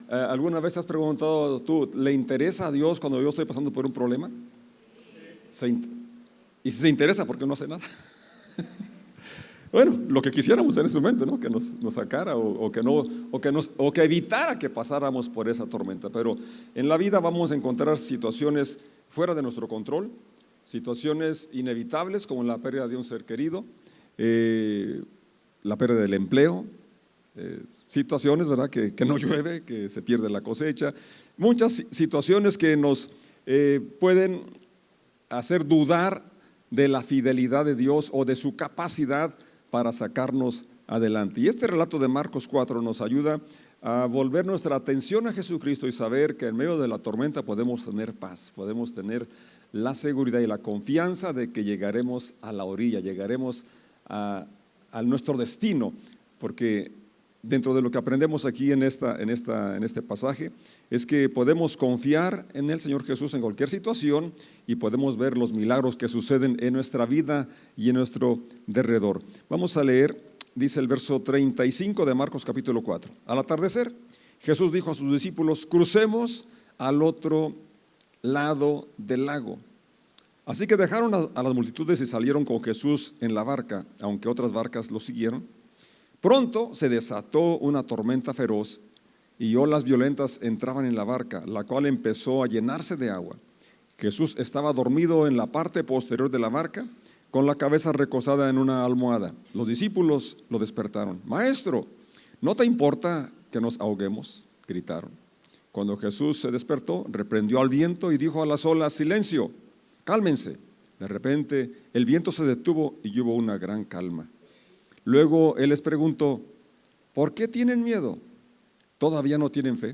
¿Alguna vez te has preguntado tú, ¿le interesa a Dios cuando yo estoy pasando por un problema? Y si se interesa, ¿por qué no hace nada? Bueno, lo que quisiéramos en ese momento, ¿no? Que nos sacara o que evitara que pasáramos por esa tormenta. Pero en la vida vamos a encontrar situaciones fuera de nuestro control, situaciones inevitables como la pérdida de un ser querido, la pérdida del empleo, situaciones, ¿verdad? Que no llueve, que se pierde la cosecha, muchas situaciones que nos pueden hacer dudar de la fidelidad de Dios o de su capacidad para sacarnos adelante. Y este relato de Marcos 4 nos ayuda a volver nuestra atención a Jesucristo y saber que en medio de la tormenta podemos tener paz, podemos tener la seguridad y la confianza de que llegaremos a la orilla, llegaremos a nuestro destino, porque dentro de lo que aprendemos aquí en este pasaje es que podemos confiar en el Señor Jesús en cualquier situación y podemos ver los milagros que suceden en nuestra vida y en nuestro derredor. Vamos a leer, dice el verso 35 de Marcos capítulo 4. Al atardecer, Jesús dijo a sus discípulos: crucemos al otro lado del lago. Así que dejaron a las multitudes y salieron con Jesús en la barca, aunque otras barcas lo siguieron. Pronto se desató una tormenta feroz y olas violentas entraban en la barca, la cual empezó a llenarse de agua. Jesús estaba dormido en la parte posterior de la barca, con la cabeza recostada en una almohada. Los discípulos lo despertaron. Maestro, ¿no te importa que nos ahoguemos?, gritaron. Cuando Jesús se despertó, reprendió al viento y dijo a las olas: silencio, cálmense. De repente el viento se detuvo y hubo una gran calma. Luego Él les preguntó: ¿por qué tienen miedo? ¿Todavía no tienen fe?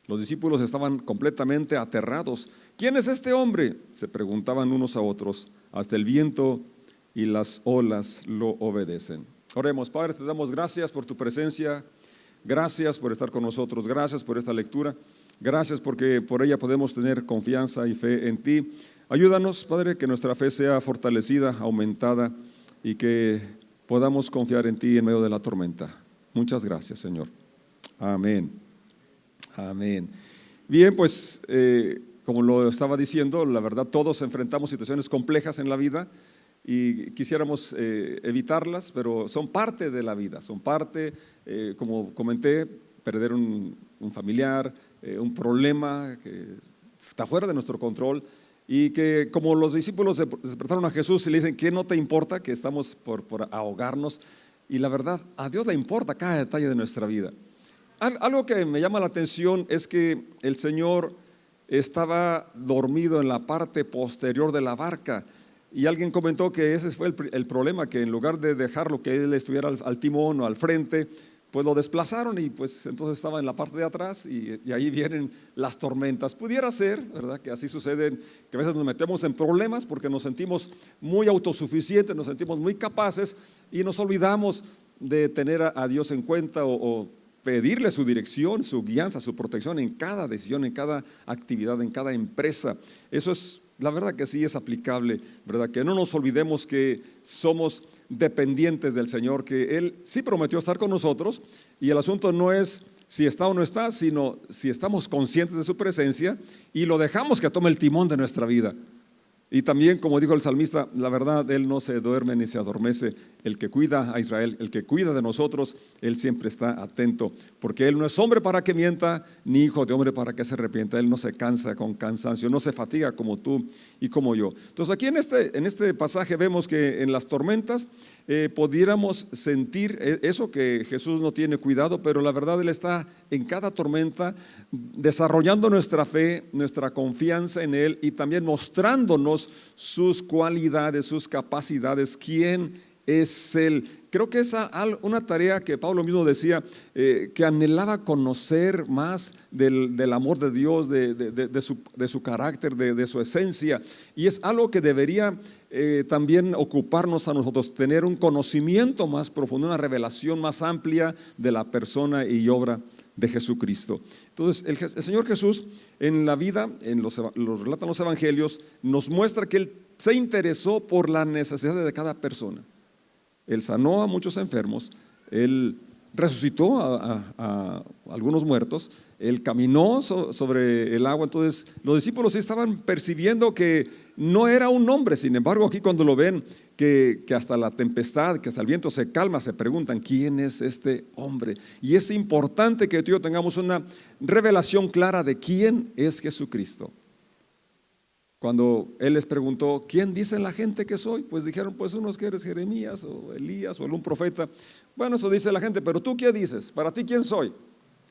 Los discípulos estaban completamente aterrados. ¿Quién es este hombre?, se preguntaban unos a otros. Hasta el viento y las olas lo obedecen. Oremos. Padre, te damos gracias por tu presencia, gracias por estar con nosotros, gracias por esta lectura, gracias porque por ella podemos tener confianza y fe en ti. Ayúdanos, Padre, que nuestra fe sea fortalecida, aumentada y que podamos confiar en ti en medio de la tormenta. Muchas gracias, Señor. Amén. Amén. Bien, pues como lo estaba diciendo, la verdad todos enfrentamos situaciones complejas en la vida y quisiéramos evitarlas, pero son parte de la vida, son parte, como comenté, perder un familiar, un problema que está fuera de nuestro control. Y que como los discípulos despertaron a Jesús y le dicen: ¿qué no te importa que estamos por ahogarnos? Y la verdad, a Dios le importa cada detalle de nuestra vida. Algo que me llama la atención es que el Señor estaba dormido en la parte posterior de la barca, y alguien comentó que ese fue el problema, que en lugar de dejarlo que Él estuviera al timón o al frente, pues lo desplazaron y pues entonces estaba en la parte de atrás y ahí vienen las tormentas. Pudiera ser, ¿verdad?, que así sucede, que a veces nos metemos en problemas porque nos sentimos muy autosuficientes, nos sentimos muy capaces y nos olvidamos de tener a Dios en cuenta o pedirle su dirección, su guianza, su protección en cada decisión, en cada actividad, en cada empresa. Eso es, la verdad que sí es aplicable, ¿verdad? Que no nos olvidemos que somos dependientes del Señor, que Él sí prometió estar con nosotros y el asunto no es si está o no está, sino si estamos conscientes de su presencia y lo dejamos que tome el timón de nuestra vida. Y también, como dijo el salmista, la verdad, Él no se duerme ni se adormece. El que cuida a Israel, el que cuida de nosotros, Él siempre está atento, porque Él no es hombre para que mienta, ni hijo de hombre para que se arrepienta. Él no se cansa con cansancio, no se fatiga como tú y como yo. Entonces aquí en este pasaje vemos que en las tormentas pudiéramos sentir eso, que Jesús no tiene cuidado, pero la verdad Él está en cada tormenta desarrollando nuestra fe, nuestra confianza en Él y también mostrándonos sus cualidades, sus capacidades, quién es Él. Creo que es una tarea que Pablo mismo decía, que anhelaba conocer más del amor de Dios, de su carácter, de su esencia, y es algo que debería también ocuparnos a nosotros, tener un conocimiento más profundo, una revelación más amplia de la persona y obra de Jesucristo. Entonces el Señor Jesús en la vida, los relatan los evangelios, nos muestra que Él se interesó por la necesidad de cada persona. Él sanó a muchos enfermos, Él resucitó a algunos muertos, Él caminó sobre el agua. Entonces los discípulos estaban percibiendo que no era un hombre. Sin embargo, aquí cuando lo ven, que hasta la tempestad, que hasta el viento se calma, se preguntan, ¿quién es este hombre? Y es importante que tú y yo tengamos una revelación clara de quién es Jesucristo. Cuando Él les preguntó, ¿quién dice la gente que soy? Pues dijeron, pues unos que eres Jeremías o Elías o algún profeta. Bueno, eso dice la gente, pero ¿tú qué dices? ¿Para ti quién soy?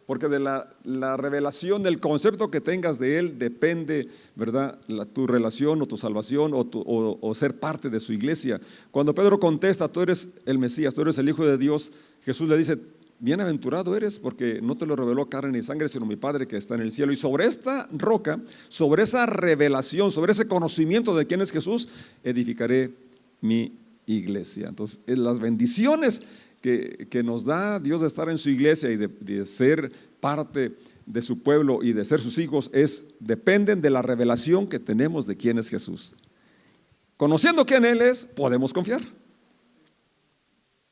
Porque de la revelación, del concepto que tengas de Él, depende, ¿verdad?, tu relación o tu salvación o ser parte de su iglesia. Cuando Pedro contesta, tú eres el Mesías, tú eres el Hijo de Dios, Jesús le dice, bienaventurado eres porque no te lo reveló carne ni sangre, sino mi Padre que está en el cielo. Y sobre esta roca, sobre esa revelación, sobre ese conocimiento de quién es Jesús, edificaré mi iglesia. Entonces, las bendiciones que nos da Dios de estar en su iglesia y de ser parte de su pueblo y de ser sus hijos dependen de la revelación que tenemos de quién es Jesús. Conociendo quién Él es, podemos confiar.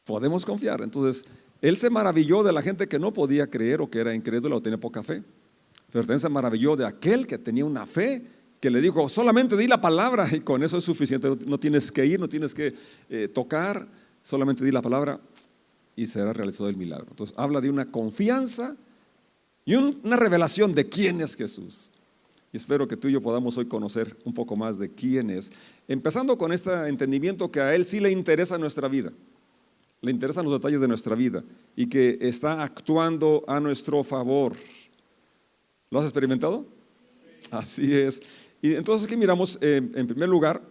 Podemos confiar. Entonces, Él se maravilló de la gente que no podía creer o que era incrédula o tenía poca fe. Pero también se maravilló de aquel que tenía una fe, que le dijo, solamente di la palabra y con eso es suficiente. No tienes que ir, no tienes que tocar, solamente di la palabra y será realizado el milagro. Entonces habla de una confianza y una revelación de quién es Jesús. Y espero que tú y yo podamos hoy conocer un poco más de quién es, empezando con este entendimiento que a Él sí le interesa nuestra vida. Le interesan los detalles de nuestra vida y que está actuando a nuestro favor. ¿Lo has experimentado? Así es. Y entonces aquí miramos, en primer lugar,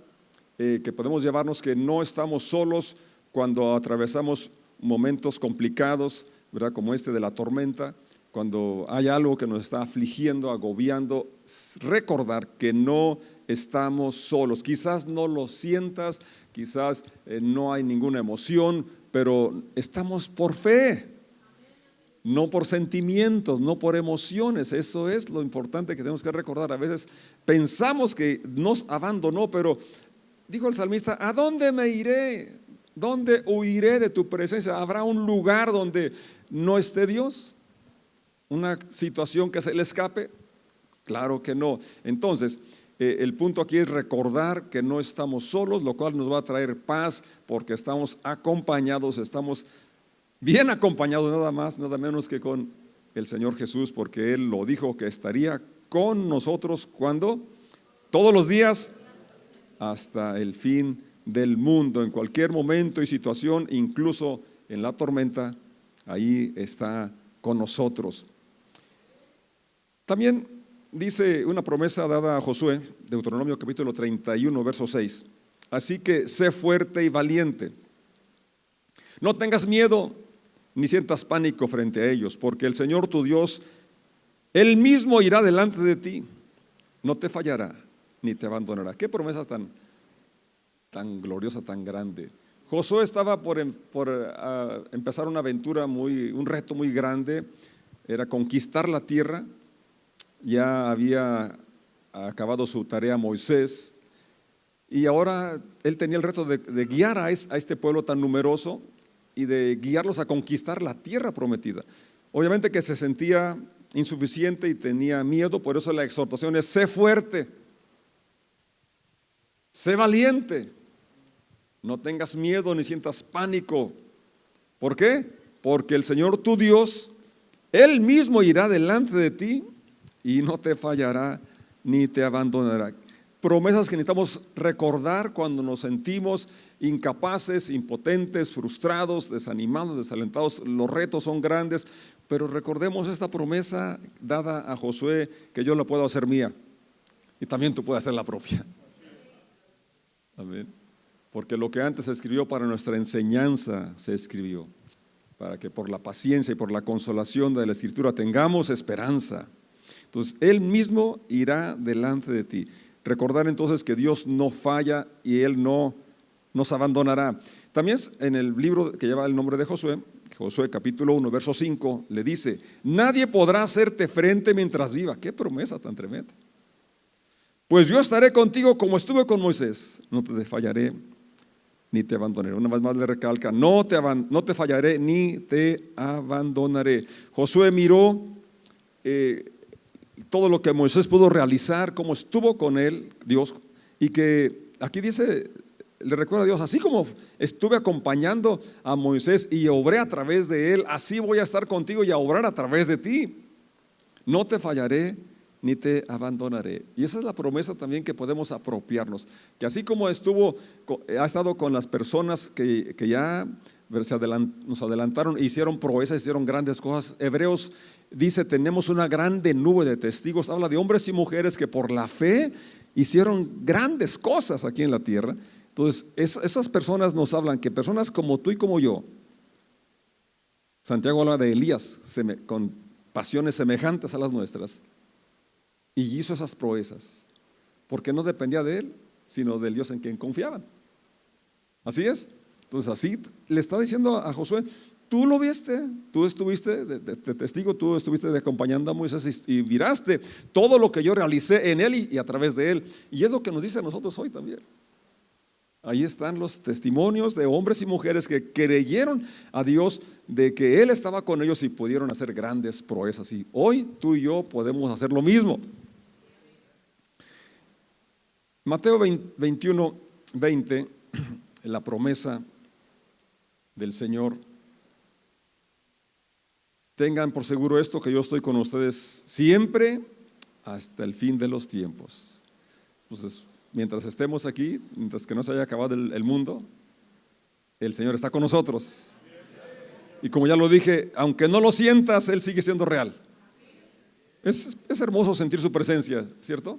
que podemos llevarnos que no estamos solos cuando atravesamos momentos complicados, ¿verdad?, como este de la tormenta, cuando hay algo que nos está afligiendo, agobiando, recordar que no estamos solos. Quizás no lo sientas, quizás no hay ninguna emoción, pero estamos por fe, no por sentimientos, no por emociones. Eso es lo importante que tenemos que recordar. A veces pensamos que nos abandonó, pero dijo el salmista, ¿a dónde me iré? ¿Dónde huiré de tu presencia? ¿Habrá un lugar donde no esté Dios? ¿Una situación que se le escape? Claro que no. Entonces, el punto aquí es recordar que no estamos solos, lo cual nos va a traer paz porque estamos acompañados, estamos bien acompañados, nada más, nada menos que con el Señor Jesús, porque Él lo dijo que estaría con nosotros cuando todos los días hasta el fin del mundo, en cualquier momento y situación, incluso en la tormenta, ahí está con nosotros. También dice una promesa dada a Josué, Deuteronomio capítulo 31, verso 6. Así que sé fuerte y valiente. No tengas miedo ni sientas pánico frente a ellos, porque el Señor tu Dios, Él mismo irá delante de ti. No te fallará ni te abandonará. Qué promesa tan gloriosa, tan grande. Josué estaba por empezar una aventura, un reto muy grande. Era conquistar la tierra. Ya había acabado su tarea Moisés y ahora él tenía el reto de guiar a este pueblo tan numeroso y de guiarlos a conquistar la tierra prometida. Obviamente que se sentía insuficiente y tenía miedo, por eso la exhortación es: sé fuerte, sé valiente, no tengas miedo ni sientas pánico. ¿Por qué? Porque el Señor tu Dios, Él mismo irá delante de ti y no te fallará ni te abandonará. Promesas que necesitamos recordar cuando nos sentimos incapaces, impotentes, frustrados, desanimados, desalentados. Los retos son grandes, pero recordemos esta promesa dada a Josué, que yo la puedo hacer mía y también tú puedes hacer la propia. Amén. Porque lo que antes se escribió para nuestra enseñanza se escribió para que por la paciencia y por la consolación de la Escritura tengamos esperanza. Entonces Él mismo irá delante de ti. Recordar entonces que Dios no falla y Él no nos abandonará. También en el libro que lleva el nombre de Josué, Josué capítulo 1, verso 5, le dice: nadie podrá hacerte frente mientras viva. Qué promesa tan tremenda. Pues yo estaré contigo como estuve con Moisés, no te fallaré ni te abandonaré. Una vez más le recalca, no te fallaré ni te abandonaré. Josué miró todo lo que Moisés pudo realizar, cómo estuvo con él, Dios, y que aquí dice, le recuerda a Dios, así como estuve acompañando a Moisés y obré a través de él, así voy a estar contigo y a obrar a través de ti. No te fallaré ni te abandonaré. Y esa es la promesa también que podemos apropiarnos, que así como ha estado con las personas que ya nos adelantaron, hicieron proezas, hicieron grandes cosas. Hebreos dice, tenemos una grande nube de testigos, habla de hombres y mujeres que por la fe hicieron grandes cosas aquí en la tierra. Entonces esas personas nos hablan que personas como tú y como yo, Santiago habla de Elías con pasiones semejantes a las nuestras, y hizo esas proezas porque no dependía de él, sino del Dios en quien confiaban. Así es. Entonces así le está diciendo a Josué, tú lo viste, tú estuviste de testigo, tú estuviste acompañando a Moisés y miraste todo lo que yo realicé en él y a través de él. Y es lo que nos dice a nosotros hoy también. Ahí están los testimonios de hombres y mujeres que creyeron a Dios de que Él estaba con ellos y pudieron hacer grandes proezas. Y hoy tú y yo podemos hacer lo mismo. Mateo 21, 20, la promesa del Señor. Tengan por seguro esto, que yo estoy con ustedes siempre hasta el fin de los tiempos. Entonces, mientras estemos aquí, mientras que no se haya acabado el mundo, el Señor está con nosotros. Y como ya lo dije, aunque no lo sientas, Él sigue siendo real. Es hermoso sentir su presencia, ¿cierto?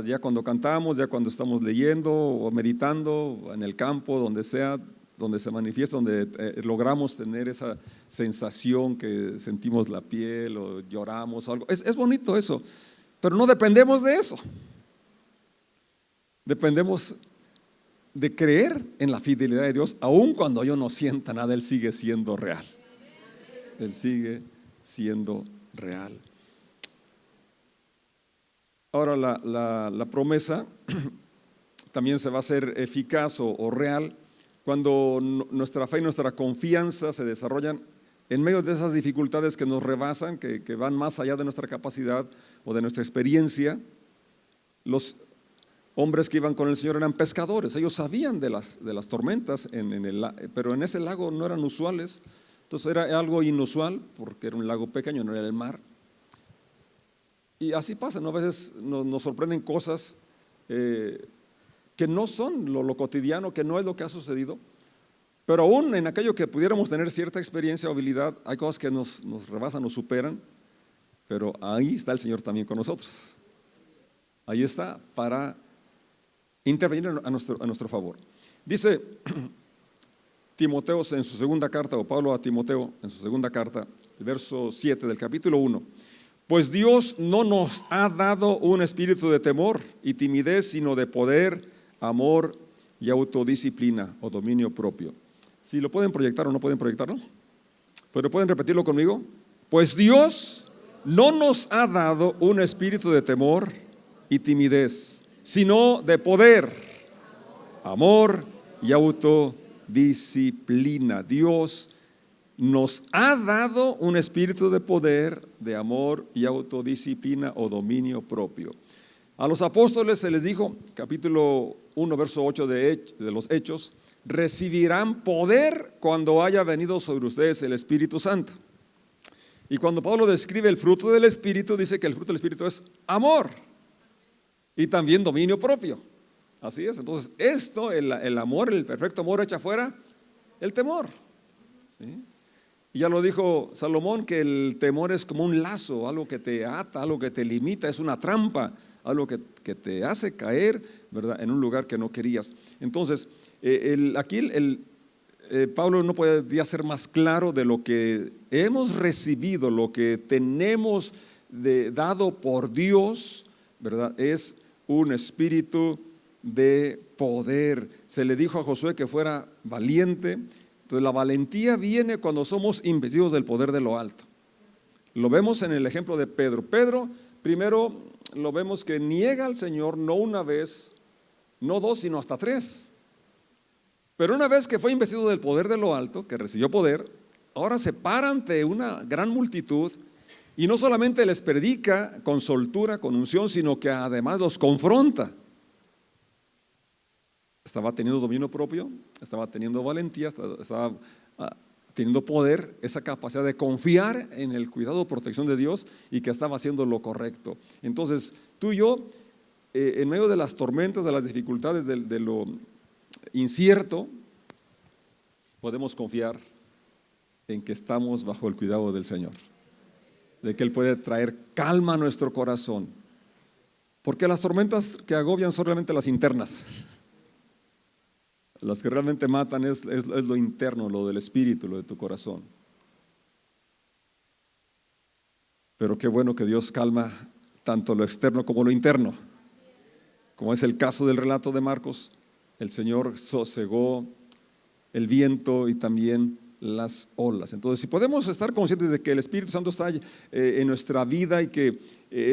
Ya cuando cantamos, ya cuando estamos leyendo o meditando en el campo, donde sea, donde se manifiesta, donde logramos tener esa sensación que sentimos la piel o lloramos o algo. Es bonito eso, pero no dependemos de eso. Dependemos de creer en la fidelidad de Dios, aun cuando yo no sienta nada. Él sigue siendo real. Él sigue siendo real. Ahora la promesa también se va a hacer eficaz o real cuando nuestra fe y nuestra confianza se desarrollan en medio de esas dificultades que nos rebasan, que van más allá de nuestra capacidad o de nuestra experiencia. Los hombres que iban con el Señor eran pescadores, ellos sabían de las tormentas, pero en ese lago no eran usuales. Entonces era algo inusual porque era un lago pequeño, no era el mar. Y así pasa, ¿no? A veces nos sorprenden cosas que no son lo cotidiano, que no es lo que ha sucedido, pero aún en aquello que pudiéramos tener cierta experiencia o habilidad, hay cosas que nos rebasan, nos superan, pero ahí está el Señor también con nosotros. Ahí está para intervenir a nuestro favor. Dice Timoteo en su segunda carta, o Pablo a Timoteo en su segunda carta, el verso 7 del capítulo 1. Pues Dios no nos ha dado un espíritu de temor y timidez, sino de poder, amor y autodisciplina o dominio propio. Si lo pueden proyectar o no pueden proyectarlo, pero pueden repetirlo conmigo. Pues Dios no nos ha dado un espíritu de temor y timidez, sino de poder, amor y autodisciplina. Dios nos ha dado un espíritu de poder, de amor y autodisciplina o dominio propio. A los apóstoles se les dijo, capítulo 1, verso 8 de los Hechos, recibirán poder cuando haya venido sobre ustedes el Espíritu Santo. Y cuando Pablo describe el fruto del Espíritu, dice que el fruto del Espíritu es amor y también dominio propio. Así es. Entonces esto, el amor, el perfecto amor, echa fuera el temor. ¿Sí? Y ya lo dijo Salomón, que el temor es como un lazo, algo que te ata, algo que te limita, es una trampa, algo que te hace caer, ¿verdad?, en un lugar que no querías. Entonces, aquí Pablo no podía ser más claro de lo que hemos recibido, lo que tenemos dado por Dios, ¿verdad? Es un espíritu de poder. Se le dijo a Josué que fuera valiente. Entonces la valentía viene cuando somos investidos del poder de lo alto. Lo vemos en el ejemplo de Pedro. Pedro, primero lo vemos que niega al Señor no una vez, no dos, sino hasta tres. Pero una vez que fue investido del poder de lo alto, que recibió poder, ahora se para ante una gran multitud y no solamente les predica con soltura, con unción, sino que además los confronta. Estaba teniendo dominio propio, estaba teniendo valentía, estaba teniendo poder, esa capacidad de confiar en el cuidado o protección de Dios y que estaba haciendo lo correcto. Entonces, tú y yo, en medio de las tormentas, de las dificultades, de lo incierto, podemos confiar en que estamos bajo el cuidado del Señor, de que Él puede traer calma a nuestro corazón, porque las tormentas que agobian son realmente las internas. Las que realmente matan es lo interno, lo del espíritu, lo de tu corazón. Pero qué bueno que Dios calma tanto lo externo como lo interno. Como es el caso del relato de Marcos, el Señor sosegó el viento y también las olas. Entonces, si podemos estar conscientes de que el Espíritu Santo está en nuestra vida y que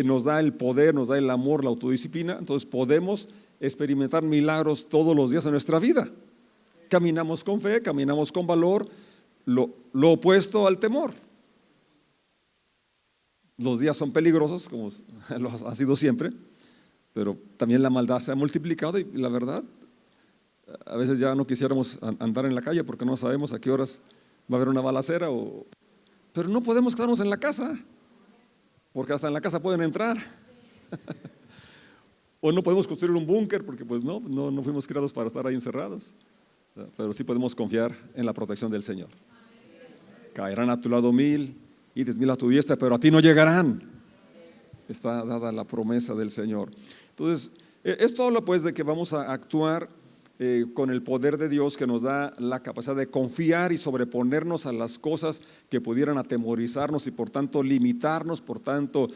nos da el poder, nos da el amor, la autodisciplina, entonces podemos experimentar milagros todos los días de nuestra vida. Caminamos con fe, caminamos con valor, lo opuesto al temor. Los días son peligrosos, como lo ha sido siempre, pero también la maldad se ha multiplicado y la verdad, a veces ya no quisiéramos andar en la calle porque no sabemos a qué horas va a haber una balacera, pero no podemos quedarnos en la casa, porque hasta en la casa pueden entrar. O no podemos construir un búnker porque pues no fuimos creados para estar ahí encerrados, pero sí podemos confiar en la protección del Señor. Caerán a tu lado 1000 y 10,000 a tu diestra, pero a ti no llegarán. Está dada la promesa del Señor. Entonces, esto habla pues de que vamos a actuar con el poder de Dios, que nos da la capacidad de confiar y sobreponernos a las cosas que pudieran atemorizarnos y por tanto limitarnos, por tanto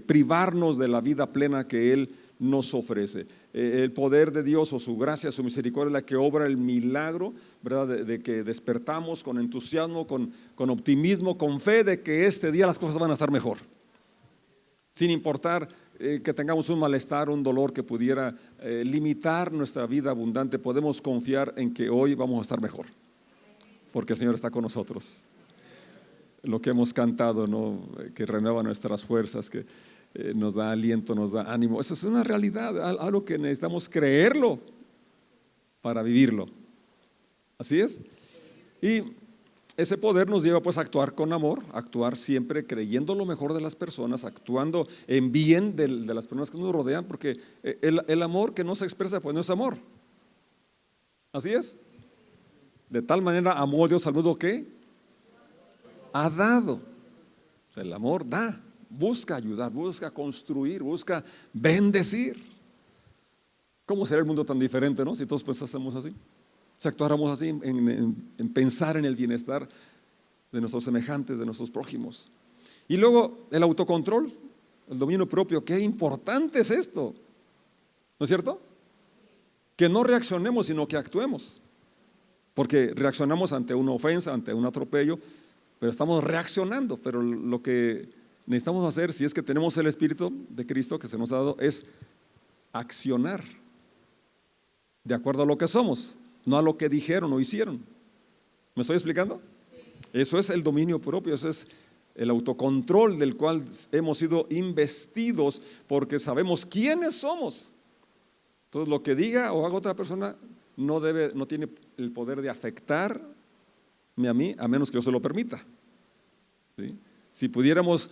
privarnos de la vida plena que Él nos ofrece. El poder de Dios o su gracia, su misericordia es la que obra el milagro, ¿verdad? De que despertamos con entusiasmo, con optimismo, con fe de que este día las cosas van a estar mejor, sin importar que tengamos un malestar, un dolor que pudiera limitar nuestra vida abundante. Podemos confiar en que hoy vamos a estar mejor, porque el Señor está con nosotros. Lo que hemos cantado, ¿no? Que renueva nuestras fuerzas, que nos da aliento, nos da ánimo. Eso es una realidad, algo que necesitamos creerlo para vivirlo. Así es. Y ese poder nos lleva pues a actuar con amor, actuar siempre creyendo lo mejor de las personas, actuando en bien de las personas que nos rodean, porque el amor que no se expresa pues no es amor. Así es. De tal manera amó Dios al mundo que ha dado. O sea, el amor da, busca ayudar, busca construir, busca bendecir. ¿Cómo será el mundo tan diferente, no? Si todos pensásemos así, si actuáramos así en pensar en el bienestar de nuestros semejantes, de nuestros prójimos. Y luego el autocontrol, el dominio propio. Qué importante es esto, ¿no es cierto? Que no reaccionemos, sino que actuemos. Porque reaccionamos ante una ofensa, ante un atropello, pero estamos reaccionando. Pero lo que necesitamos hacer, si es que tenemos el Espíritu de Cristo que se nos ha dado, es accionar de acuerdo a lo que somos, no a lo que dijeron o hicieron. ¿Me estoy explicando? Eso es el dominio propio, eso es el autocontrol del cual hemos sido investidos, porque sabemos quiénes somos. Entonces lo que diga o haga otra persona no tiene el poder de afectarme a mí, a menos que yo se lo permita. ¿Sí? Si pudiéramos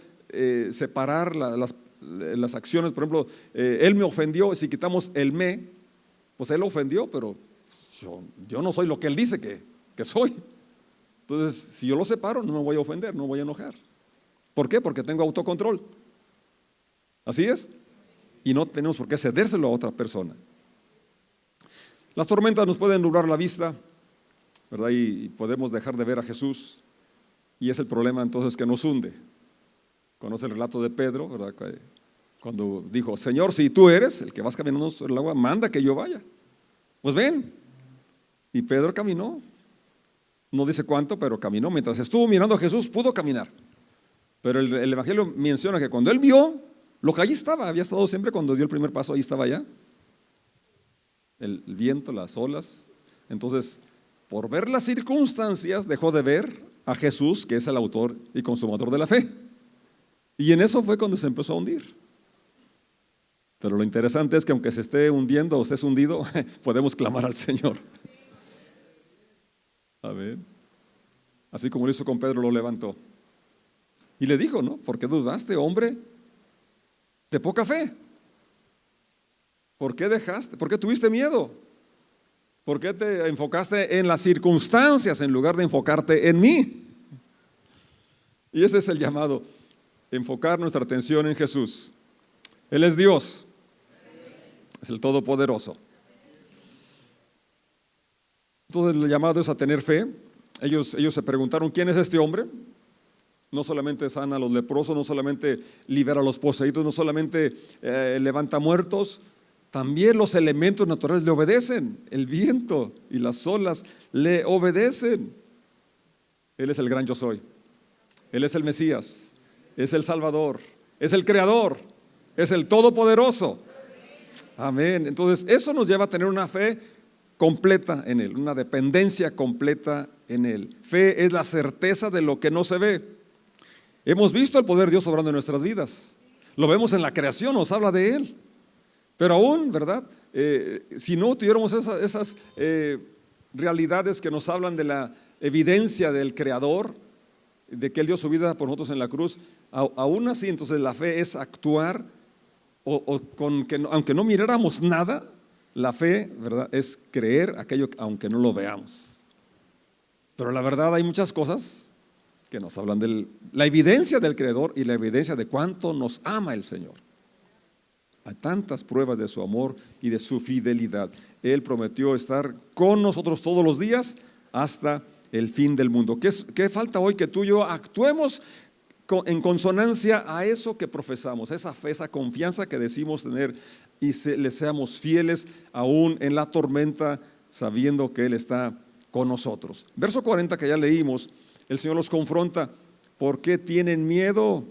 separar las acciones, por ejemplo, él me ofendió, si quitamos el me, pues él ofendió, pero yo no soy lo que él dice que soy. Entonces, si yo lo separo, no me voy a ofender, no me voy a enojar. ¿Por qué? Porque tengo autocontrol. Así es. Y no tenemos por qué cedérselo a otra persona. Las tormentas nos pueden nublar la vista, ¿verdad? Y podemos dejar de ver a Jesús. Y es el problema entonces que nos hunde. Conoce el relato de Pedro, ¿verdad? Cuando dijo: Señor, si tú eres el que vas caminando sobre el agua, manda que yo vaya. Pues ven. Y Pedro caminó. No dice cuánto, pero caminó. Mientras estuvo mirando a Jesús, pudo caminar. Pero el Evangelio menciona que cuando él vio lo que allí estaba, había estado siempre cuando dio el primer paso, ahí estaba ya. El viento, las olas. Entonces por ver las circunstancias, dejó de ver a Jesús, que es el autor y consumador de la fe. Y en eso fue cuando se empezó a hundir. Pero lo interesante es que aunque se esté hundiendo o estés hundido, podemos clamar al Señor. Amén. Así como lo hizo con Pedro, lo levantó. Y le dijo, ¿no? ¿Por qué dudaste, hombre de poca fe? ¿Por qué dejaste? ¿Por qué tuviste miedo? ¿Por qué te enfocaste en las circunstancias en lugar de enfocarte en mí? Y ese es el llamado, enfocar nuestra atención en Jesús. Él es Dios, es el Todopoderoso. Entonces el llamado es a tener fe. Ellos se preguntaron, ¿quién es este hombre? No solamente sana a los leprosos, no solamente libera a los poseídos, no solamente levanta muertos, también los elementos naturales le obedecen. El viento y las olas le obedecen. Él es el gran yo soy. Él es el Mesías, es el Salvador, es el Creador, es el Todopoderoso. Amén. Entonces eso nos lleva a tener una fe completa en Él, una dependencia completa en Él. Fe es la certeza de lo que no se ve. Hemos visto el poder de Dios obrando en nuestras vidas. Lo vemos en la creación, nos habla de Él. Pero aún, ¿verdad? Si no tuviéramos esas realidades que nos hablan de la evidencia del Creador, de que Él dio su vida por nosotros en la cruz, aún así, entonces la fe es actuar, aunque no miráramos nada, la fe, ¿verdad?, es creer aquello aunque no lo veamos. Pero la verdad hay muchas cosas que nos hablan de la evidencia del Creador y la evidencia de cuánto nos ama el Señor. Hay tantas pruebas de su amor y de su fidelidad. Él prometió estar con nosotros todos los días hasta el fin del mundo. ¿Qué falta hoy? Que tú y yo actuemos en consonancia a eso que profesamos, esa fe, esa confianza que decimos tener, y le seamos fieles aún en la tormenta, sabiendo que Él está con nosotros. Verso 40 que ya leímos, el Señor los confronta. ¿Por qué tienen miedo?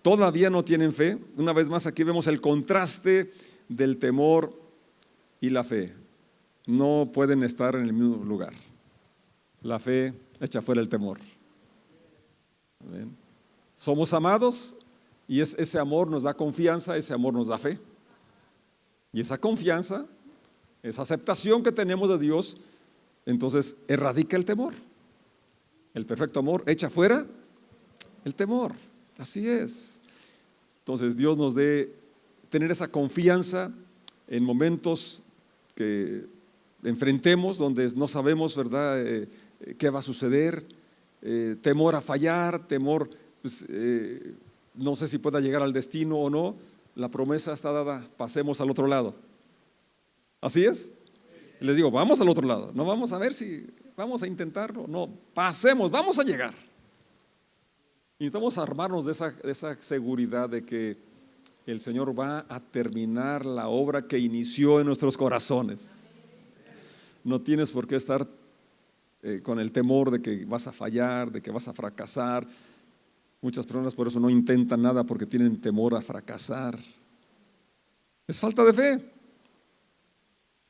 ¿Todavía no tienen fe? Una vez más aquí vemos el contraste del temor y la fe. No pueden estar en el mismo lugar. La fe echa fuera el temor. Amén. Somos amados y ese amor nos da confianza, ese amor nos da fe. Y esa confianza, esa aceptación que tenemos de Dios, entonces erradica el temor. El perfecto amor echa fuera el temor. Así es. Entonces Dios nos dé tener esa confianza en momentos que enfrentemos donde no sabemos, ¿verdad?, qué va a suceder, temor a fallar, temor, pues, no sé si pueda llegar al destino o no. La promesa está dada, pasemos al otro lado. ¿Así es? Les digo, vamos al otro lado, no vamos a ver si vamos a intentarlo, no, pasemos, vamos a llegar. Necesitamos armarnos de esa seguridad de que el Señor va a terminar la obra que inició en nuestros corazones. No tienes por qué estar con el temor de que vas a fallar, de que vas a fracasar. Muchas personas por eso no intentan nada, porque tienen temor a fracasar. Es falta de fe.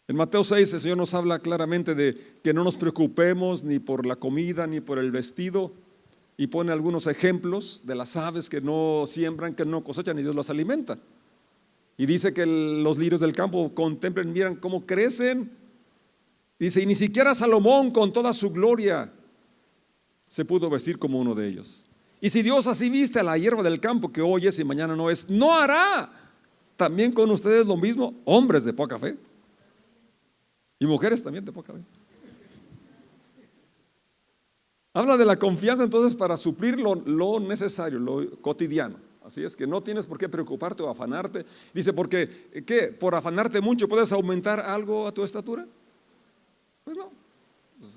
En Mateo 6 el Señor nos habla claramente de que no nos preocupemos ni por la comida ni por el vestido, y pone algunos ejemplos de las aves que no siembran, que no cosechan, y Dios las alimenta. Y dice que los lirios del campo contemplen, miran cómo crecen. Dice, y ni siquiera Salomón con toda su gloria se pudo vestir como uno de ellos. Y si Dios así viste a la hierba del campo, que hoy es y mañana no es, ¿no hará también con ustedes lo mismo, hombres de poca fe? Y mujeres también de poca fe. Habla de la confianza entonces para suplir lo necesario, lo cotidiano. Así es que no tienes por qué preocuparte o afanarte. Dice, porque ¿qué? ¿Por afanarte mucho puedes aumentar algo a tu estatura? Pues no.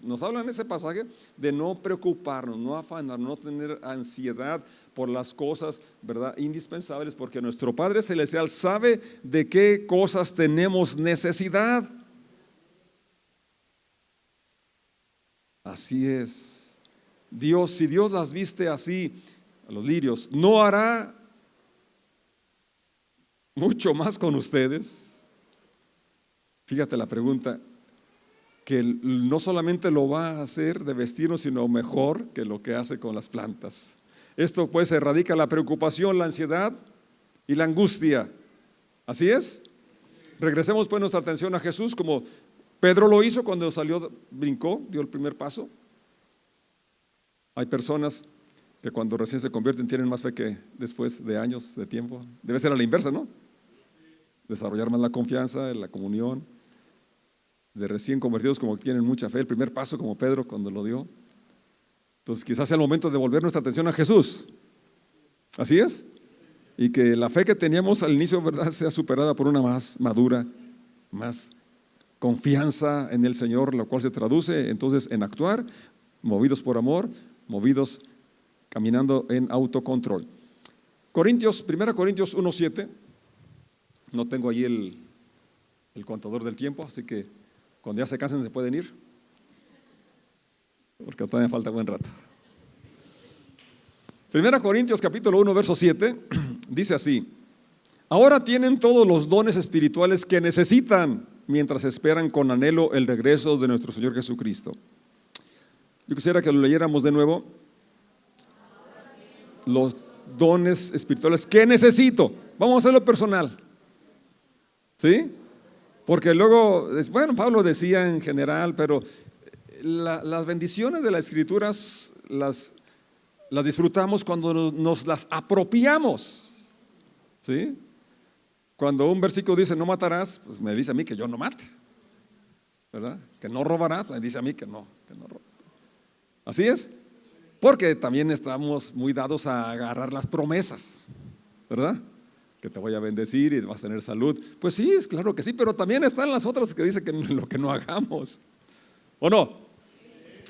Nos habla en ese pasaje de no preocuparnos, no afanar, no tener ansiedad por las cosas, ¿verdad?, indispensables, porque nuestro Padre Celestial sabe de qué cosas tenemos necesidad. Así es. Dios, si Dios las viste así, a los lirios, ¿no hará mucho más con ustedes? Fíjate la pregunta, que no solamente lo va a hacer de vestirnos, sino mejor que lo que hace con las plantas. Esto pues erradica la preocupación, la ansiedad y la angustia. ¿Así es? Regresemos pues nuestra atención a Jesús, como Pedro lo hizo cuando salió, brincó, dio el primer paso. Hay personas que cuando recién se convierten tienen más fe que después de años de tiempo. Debe ser a la inversa, ¿no? Desarrollar más la confianza, la comunión. De recién convertidos como que tienen mucha fe, el primer paso como Pedro cuando lo dio. Entonces quizás sea el momento de volver nuestra atención a Jesús. ¿Así es? Y que la fe que teníamos al inicio, ¿verdad?, sea superada por una más madura, más confianza en el Señor, la cual se traduce entonces en actuar, movidos por amor, movidos caminando en autocontrol. 1 Corintios 1:7, no tengo ahí el contador del tiempo, así que cuando ya se cansen se pueden ir, porque todavía falta buen rato. 1 Corintios capítulo 1 verso 7 dice así: ahora tienen todos los dones espirituales que necesitan mientras esperan con anhelo el regreso de nuestro Señor Jesucristo. Yo quisiera que lo leyéramos de nuevo. Los dones espirituales que necesito. Vamos a hacerlo personal, ¿sí? Porque luego, bueno, Pablo decía en general, pero las bendiciones de las Escrituras las disfrutamos cuando nos las apropiamos, ¿sí? Cuando un versículo dice no matarás, pues me dice a mí que yo no mate, ¿verdad? Que no robarás, me dice a mí que no robe. Así es, porque también estamos muy dados a agarrar las promesas, ¿verdad? Que te voy a bendecir y vas a tener salud. Pues sí, es claro que sí, pero también están las otras que dicen que lo que no hagamos, ¿o no?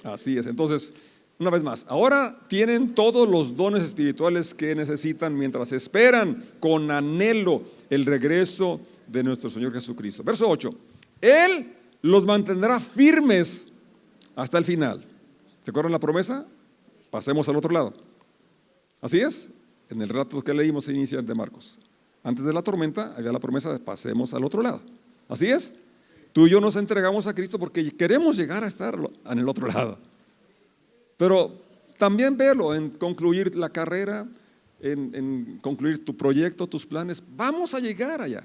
Así es. Entonces, una vez más, ahora tienen todos los dones espirituales que necesitan mientras esperan con anhelo el regreso de nuestro Señor Jesucristo. Verso 8: Él los mantendrá firmes hasta el final. ¿Se acuerdan la promesa? Pasemos al otro lado. Así es, en el relato que leímos inicia de Marcos. Antes de la tormenta había la promesa de pasemos al otro lado. Así es, tú y yo nos entregamos a Cristo porque queremos llegar a estar en el otro lado. Pero también velo en concluir la carrera, en concluir tu proyecto, tus planes. Vamos a llegar allá.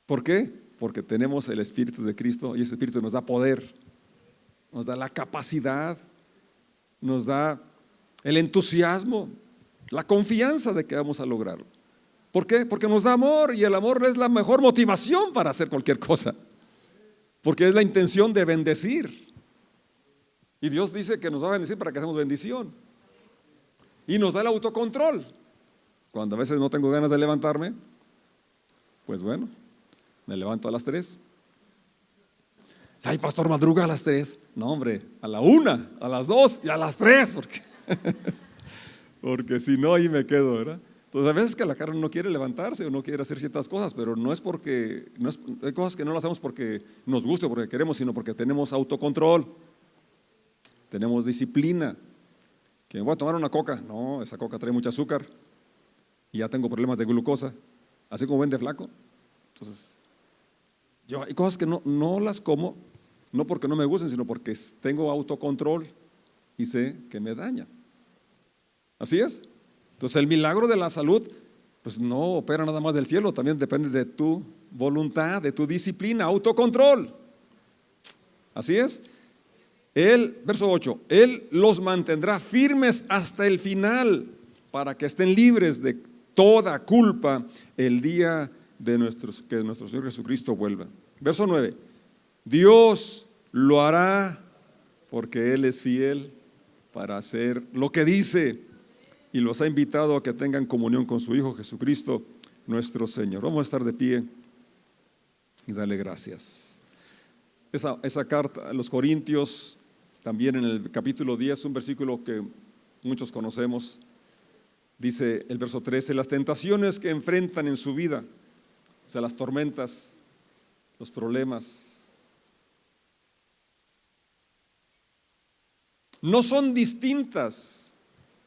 ¿Por qué? Porque tenemos el Espíritu de Cristo y ese Espíritu nos da poder, nos da la capacidad, nos da el entusiasmo, la confianza de que vamos a lograrlo. ¿Por qué? Porque nos da amor, y el amor es la mejor motivación para hacer cualquier cosa, porque es la intención de bendecir. Y Dios dice que nos va a bendecir para que hagamos bendición. Y nos da el autocontrol. Cuando a veces no tengo ganas de levantarme, pues bueno, me levanto a las 3. Ay, pastor, madruga a las 3. No, hombre, a la 1, a las 2 y a las 3, porque si no, ahí me quedo, ¿verdad? Entonces, a veces que la carne no quiere levantarse o no quiere hacer ciertas cosas, pero no es porque, hay cosas que no las hacemos porque nos guste o porque queremos, sino porque tenemos autocontrol, tenemos disciplina. Que me voy a tomar una coca, no, esa coca trae mucho azúcar y ya tengo problemas de glucosa, así como ven de flaco. Entonces, hay cosas que no las como, no porque no me gusten, sino porque tengo autocontrol y sé que me daña. Así es. Entonces el milagro de la salud pues no opera nada más del cielo, también depende de tu voluntad, de tu disciplina, autocontrol. Así es. Verso 8, Él los mantendrá firmes hasta el final para que estén libres de toda culpa el día que nuestro Señor Jesucristo vuelva. Verso 9, Dios lo hará porque Él es fiel para hacer lo que dice y los ha invitado a que tengan comunión con su Hijo Jesucristo, nuestro Señor. Vamos a estar de pie y darle gracias. Esa carta a los Corintios, también en el capítulo 10, un versículo que muchos conocemos, dice el verso 13, las tentaciones que enfrentan en su vida, o sea, las tormentas, los problemas, no son distintas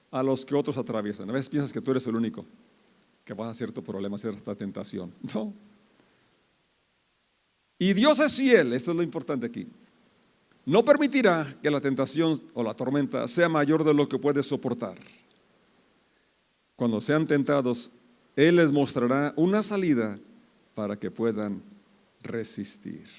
a los que otros atraviesan. A veces piensas que tú eres el único que vas a cierto problema, cierta tentación. No. Y Dios es fiel, esto es lo importante aquí. No permitirá que la tentación o la tormenta sea mayor de lo que puede soportar. Cuando sean tentados, Él les mostrará una salida para que puedan resistir.